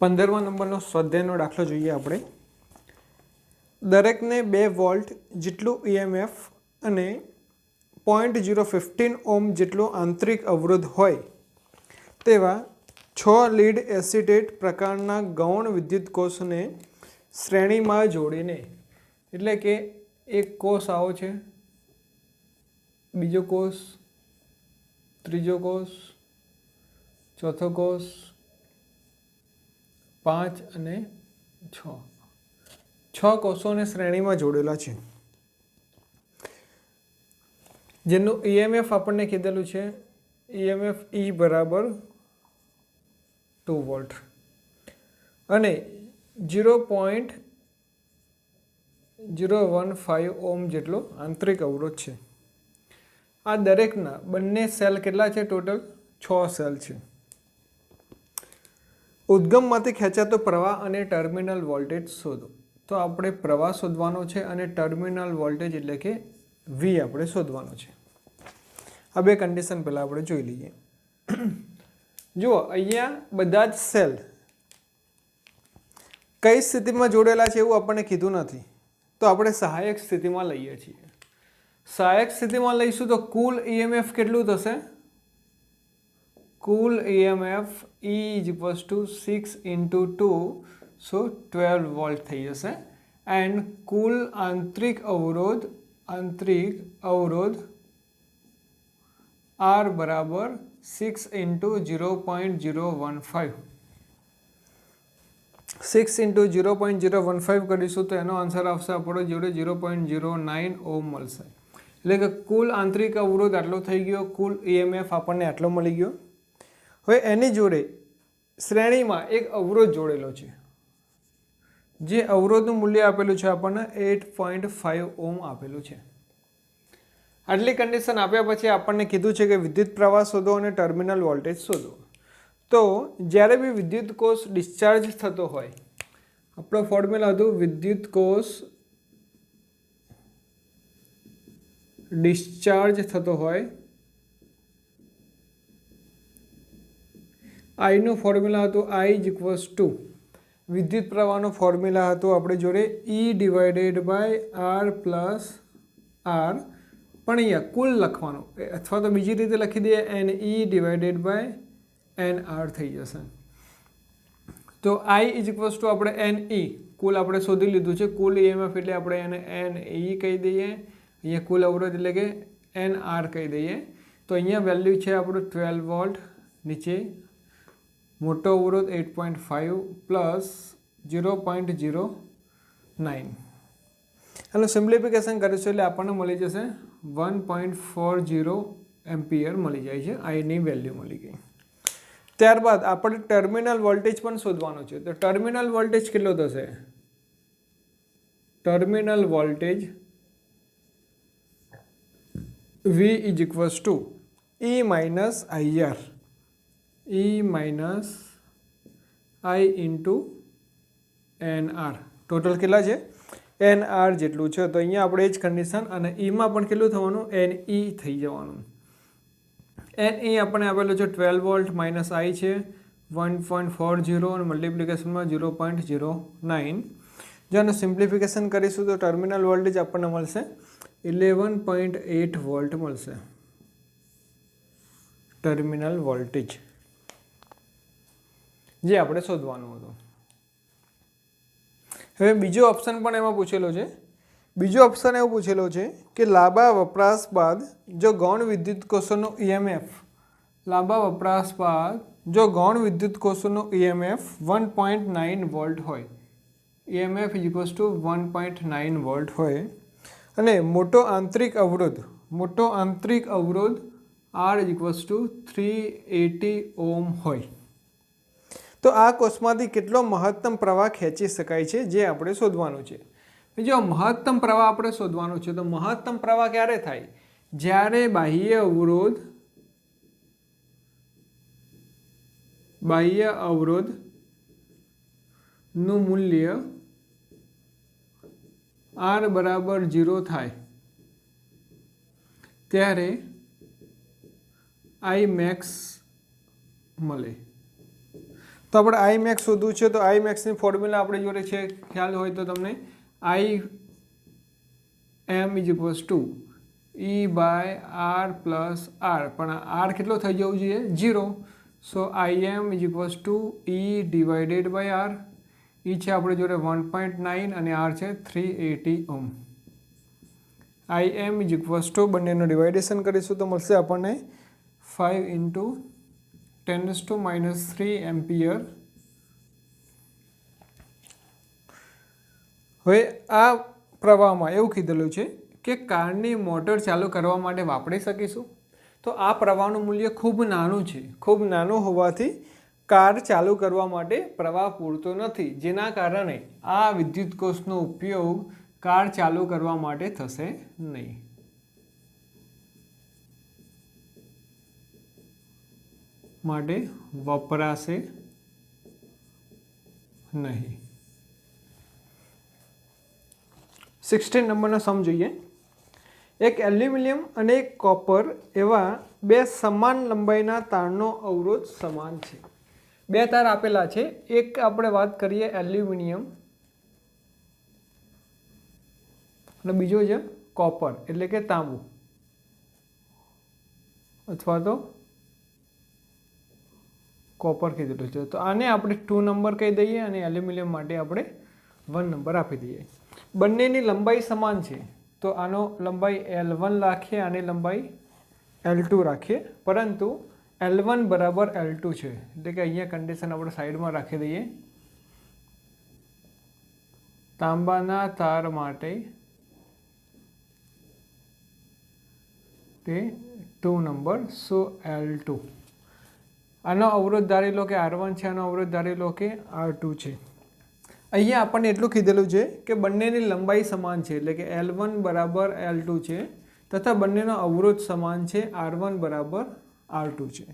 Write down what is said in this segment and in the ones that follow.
15મા નંબરનો સ્વાધ્યાયનો દાખલો જોઈએ આપણે। દરેકને 2 વોલ્ટ જેટલું ઈએમએફ અને 0.015 ઓહ્મ જેટલો આંતરિક અવરોધ હોય તેવા 6 લીડ એસિટેટ પ્રકારના ગૌણ વિદ્યુત કોષને શ્રેણીમાં જોડીને, એટલે કે એક કોષ આવો છે, બીજો કોષ, ત્રીજો કોષ, ચોથો કોષ, 5 અને 6 કોષોને શ્રેણીમાં જોડેલા છે, જેનું ઈએમએફ આપણને કીધેલું છે ઈએમએફ ઈ બરાબર 2 વોલ્ટ અને 0.015 ઓહ્મ જેટલો આંતરિક અવરોધ છે। આ દરેકના બંને સેલ કેટલા છે? ટોટલ 6 સેલ છે। ઉદ્ગમમાંથી ખેંચાતો પ્રવાહ અને ટર્મિનલ વોલ્ટેજ શોધો। તો આપણે પ્રવાહ શોધવાનો છે અને ટર્મિનલ વોલ્ટેજ એટલે કે વી આપણે શોધવાનો છે। આ બે કન્ડિશન પહેલાં આપણે જોઈ લઈએ। જુઓ, અહીંયા બધા જ સેલ કઈ સ્થિતિમાં જોડેલા છે એવું આપણને કીધું નથી, તો આપણે સહાયક સ્થિતિમાં લઈએ છીએ। સહાયક સ્થિતિમાં લઈશું તો કુલ ઈએમએફ કેટલું થશે? કુલ ઈએમએફ E = 6 × 2, સો 12 વોલ્ટ થઈ જશે। એન્ડ કુલ આંતરિક અવરોધ R બરાબર 6 × 0.015। 6 × 0.015 કરીશું તો એનો આન્સર આવશે આપણો જોડે 0.09 ઓહ્મ મળશે। એટલે કે કુલ આંતરિક અવરોધ આટલો થઈ ગયો, કુલ ઈએમએફ આપણને આટલો મળી ગયો। હવે એની જોડે શ્રેણીમાં એક અવરોધ જોડેલો છે, જે અવરોધનું મૂલ્ય આપેલું છે આપણને 8.5 ઓહ્મ આપેલું છે। આટલી કન્ડિશન આપ્યા પછી આપણને કીધું છે કે વિદ્યુત પ્રવાહ શોધો અને ટર્મિનલ વોલ્ટેજ શોધો। તો જ્યારે બી વિદ્યુત કોષ ડિસ્ચાર્જ થતો હોય, આપણો ફોર્મ્યુલા હતું વિદ્યુત કોષ ડિસ્ચાર્જ થતો હોય, I નું ફોર્મ્યુલા હતું I = વિદ્યુત પ્રવાહનો ફોર્મ્યુલા હતો આપણે જોડે E/R + R, પણ અહીંયા કુલ લખવાનું, અથવા તો બીજી રીતે લખી દઈએ NE/NR થઈ જશે। તો I = આપણે NE કુલ આપણે શોધી લીધું છે, કુલ ઈએમએફ એટલે આપણે એને NE કહી દઈએ, અહીંયા કુલ અવરોધ એટલે કે NR કહી દઈએ। તો અહીંયા વેલ્યુ છે આપણું 12 વોલ્ટ, નીચે મોટો અવરોધ 8.5 પ્લસ 0.09, એનું સિમ્પ્લિફિકેશન કરીશું એટલે આપણને મળી જશે 1.40 એમ્પિયર મળી જાય છે। આઈની વેલ્યુ મળી ગઈ। ત્યારબાદ આપણે ટર્મિનલ વોલ્ટેજ પણ શોધવાનો છે। તો ટર્મિનલ વોલ્ટેજ કેટલો થશે? Terminal voltage V = E - IR, E - I × NR, total કેટલા છે? NR જેટલું છે। તો અહીંયા આપણે એ જ કન્ડિશન, અને ઈમાં પણ કેટલું થવાનું? NE થઈ જવાનું। NE આપણને આપેલું છે 12 વોલ્ટ માઇનસ I છે 1.40 અને મલ્ટિપ્લિકેશનમાં 0.09। જો આનું સિમ્પ્લિફિકેશન કરીશું તો ટર્મિનલ વોલ્ટેજ આપણને મળશે 11.8 વોલ્ટ મળશે। ટર્મિનલ વોલ્ટેજ જે આપણે શોધવાનું હતું। હવે બીજો ઓપ્શન પણ એમાં પૂછેલો છે। બીજો ઓપ્શન એવું પૂછેલો છે કે લાંબા વપરાશ બાદ જો ગૌણ વિદ્યુત કોષોનો ઈએમએફ 1.9 વોલ્ટ હોય, ઈએમએફ = 1.9 વોલ્ટ હોય અને મોટો આંતરિક અવરોધ R = 380 ઓહ્મ હોય, તો આ કોષમાંથી કેટલો મહત્તમ પ્રવાહ ખેંચી શકાય છે, જે આપણે શોધવાનું છે। જો મહત્તમ પ્રવાહ આપણે શોધવાનું છે, તો મહત્તમ પ્રવાહ ક્યારે થાય? જ્યારે બાહ્ય અવરોધનું મૂલ્ય R બરાબર 0 થાય ત્યારે I max મળે। તો આપણે આઈ મેક્સ શોધવું છે, તો આઈ મેક્સની ફોર્મ્યુલા આપણે જોડે છે, ખ્યાલ હોય તો તમને I M is equals to E by R plus R, પણ આર કેટલો થઈ જવું જોઈએ 0. So I M is equals to E divided by R. E છે આપણે જોડે 1.9 અને આર છે 380 ohm. I M is equals to બંનેનું ડિવાઇડેશન કરીશું તો મળશે આપણને 5 × 10⁻³ એમ્પિયર. હવે આ પ્રવાહમાં એવું કીધેલું છે કે કારની મોટર ચાલુ કરવા માટે વાપરી શકીશું. તો આ પ્રવાહનું મૂલ્ય ખૂબ નાનું છે, ખૂબ નાનું હોવાથી કાર ચાલુ કરવા માટે પ્રવાહ પૂરતો નથી, જેના કારણે આ વિદ્યુત કોષનો ઉપયોગ કાર ચાલુ કરવા માટે થશે નહીં. માટે વપરાશે નહીં. 16 નંબરનો સમ જોઈએ. એક એલ્યુમિનિયમ અને એક કોપર એવા બે સમાન લંબાઈના તારનો અવરોધ સમાન છે. બે તાર આપેલા છે. એક આપણે વાત કરીએ એલ્યુમિનિયમ અને બીજો છે કોપર એટલે કે તાંબુ અથવા તો કોપર કીધેલું છે. તો આને આપણે 2 નંબર કહી દઈએ અને એલ્યુમિનિયમ માટે આપણે 1 નંબર આપી દઈએ. બંનેની લંબાઈ સમાન છે તો આનો લંબાઈ L1 રાખીએ, આની લંબાઈ L2 રાખીએ, પરંતુ L1 બરાબર L2 છે એટલે કે અહીંયા કન્ડિશન આપણે સાઈડમાં રાખી દઈએ. તાંબાના તાર માટે તે 2 નંબર. સો L2. આનો અવરોધ ધારી લો કે R1 છે, આનો અવરોધ ધારી લો કે R2 છે. અહીંયા આપણને એટલું કીધેલું છે કે બંનેની લંબાઈ સમાન છે એટલે કે L1 બરાબર L2 છે તથા બંનેનો અવરોધ સમાન છે, R1 બરાબર R2 છે.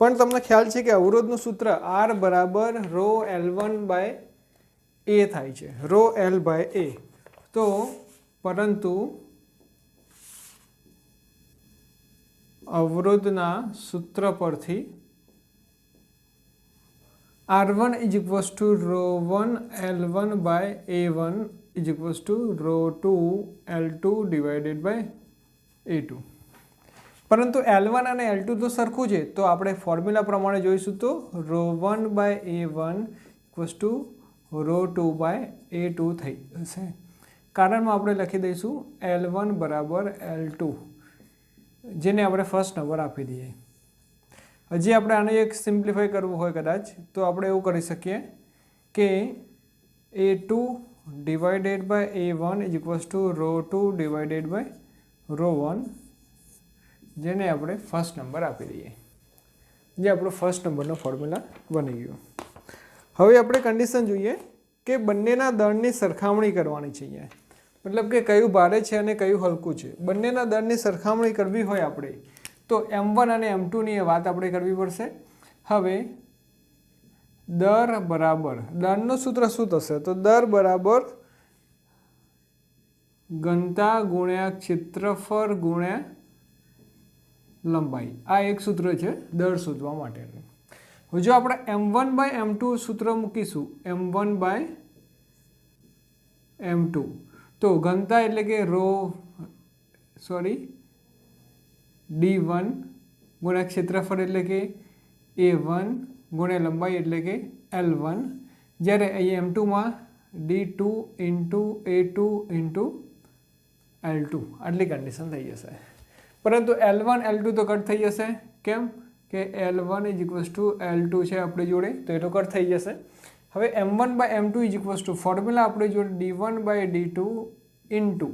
પણ તમને ખ્યાલ છે કે અવરોધનું સૂત્ર R બરાબર રો L1 બાય A થાય છે, રો L બાય A. તો પરંતુ અવરોધના સૂત્ર પરથી R1 is equals to ρ1 L1 by A1 is equals to ρ2 L2 divided by A2. પરંતુ L1 અને L2 તો સરખું છે તો આપણે ફોર્મ્યુલા પ્રમાણે જોઈશું તો ρ1 by A1 equals to ρ2 by A2 થઈ જશે. કારણમાં આપણે લખી દઈશું L1 બરાબર L2, જેને આપણે ફર્સ્ટ નંબર આપી દઈએ. હજી આપણે આને એક સિમ્પ્લિફાઈ કરવું હોય કદાચ તો આપણે એવું કરી શકીએ કે A2 divided by A1 is equals to ρ2 divided by ρ1, જેને આપણે ફર્સ્ટ નંબર આપી દઈએ, જે આપણો ફર્સ્ટ નંબરનો ફોર્મ્યુલા બની ગયો. હવે આપણે કન્ડિશન જોઈએ કે બંનેના દળની સરખામણી કરવાની છે. અહીંયા મતલબ કે કયું ભારે છે અને કયું હલકું છે. બંનેના દળની સરખામણી કરવી હોય આપણે તો M1 અને M2ની વાત આપણે કરવી પડશે. હવે દર બરાબર, દળનું સૂત્ર શું થશે તો દર બરાબર ઘનતા ગુણ્યા ક્ષેત્રફળ ગુણ્યા લંબાઈ. આ એક સૂત્ર છે દર શોધવા માટેનું. હવે જો આપણે M1 બાય M2 સૂત્ર મૂકીશું, M1 બાય M2, તો ઘનતા એટલે કે D1 ગુણ્યા ક્ષેત્રફળ એટલે કે A1 ગુણ્યા લંબાઈ એટલે કે L1, જ્યારે અહીં M2માં D2 into A2 into L2 આટલી કન્ડિશન થઈ જશે. પરંતુ L1 L2 તો કટ થઈ જશે. કેમ કે L1 is equals two L2 છે આપણી જોડે તો એ તો કટ થઈ જશે. હવે M1 by M2 is equals to formula આપણી જોડે D1 by D2 into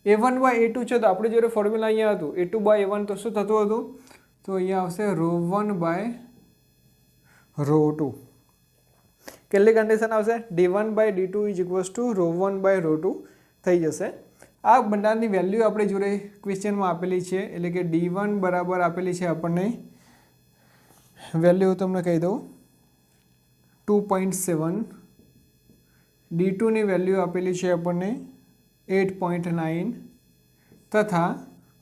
A1 by A2 છે તો આપણી જોડે ફોર્મ્યુલા અહીંયા હતું A2 બાય A1, તો શું થતું હતું તો અહીંયા આવશે ρ1 બાય ρ2. કેટલી કન્ડિશન આવશે D1 by D2 is equals to ρ1 by ρ2 થઈ જશે. આ બંનેની વેલ્યુ આપણી જોડે ક્વેશ્ચનમાં આપેલી છે એટલે કે D1 બરાબર આપેલી છે આપણને વેલ્યુ તમને કહી દઉં 2.7, D2ની વેલ્યુ આપેલી છે આપણને 8.9 તથા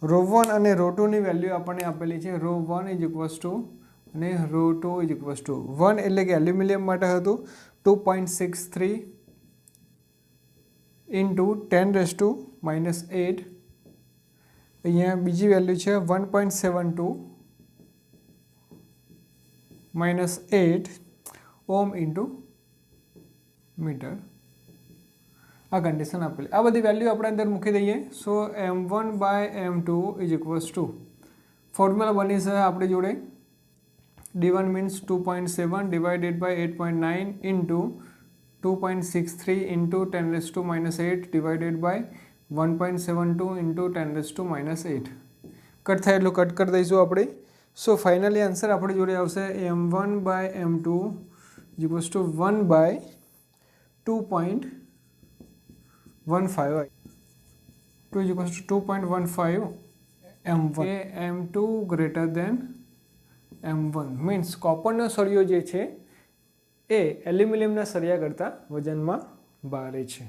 ρ1 અને ρ2ની વેલ્યુ આપણને આપેલી છે ρ1 ઇઝ ઇક્વલ્સ ટુ અને ρ2 ઇઝ ઇક્વલ્સ ટુ 1 એટલે કે એલ્યુમિનિયમ માટે હતું 2.63 ઇન્ટુ 10⁻⁻8. અહીંયા બીજી વેલ્યુ છે 1.72 -8 ઓમ ઇન્ટુ મીટર. આ કન્ડિશન આપેલી. આ બધી વેલ્યુ આપણે અંદર મૂકી દઈએ. So m1/m2 is equals to formula બની છે આપણી જોડે d1 means 2.7 divided by 8.9 into 2.63 into 10⁻⁻8 divided by 1.72 into 10⁻⁸. Cut થાય એટલું કટ કરી દઈશું આપણે. સો ફાઇનલી આન્સર આપણી જોડે આવશે m1/m2 is equals two 1/2.15. 2 is equals to 2.15 m1. m2 greater than m1 means કોપરનો સળિયો જે છે એ એલ્યુમિનિયમના સળિયા કરતાં વજનમાં ભારે છે.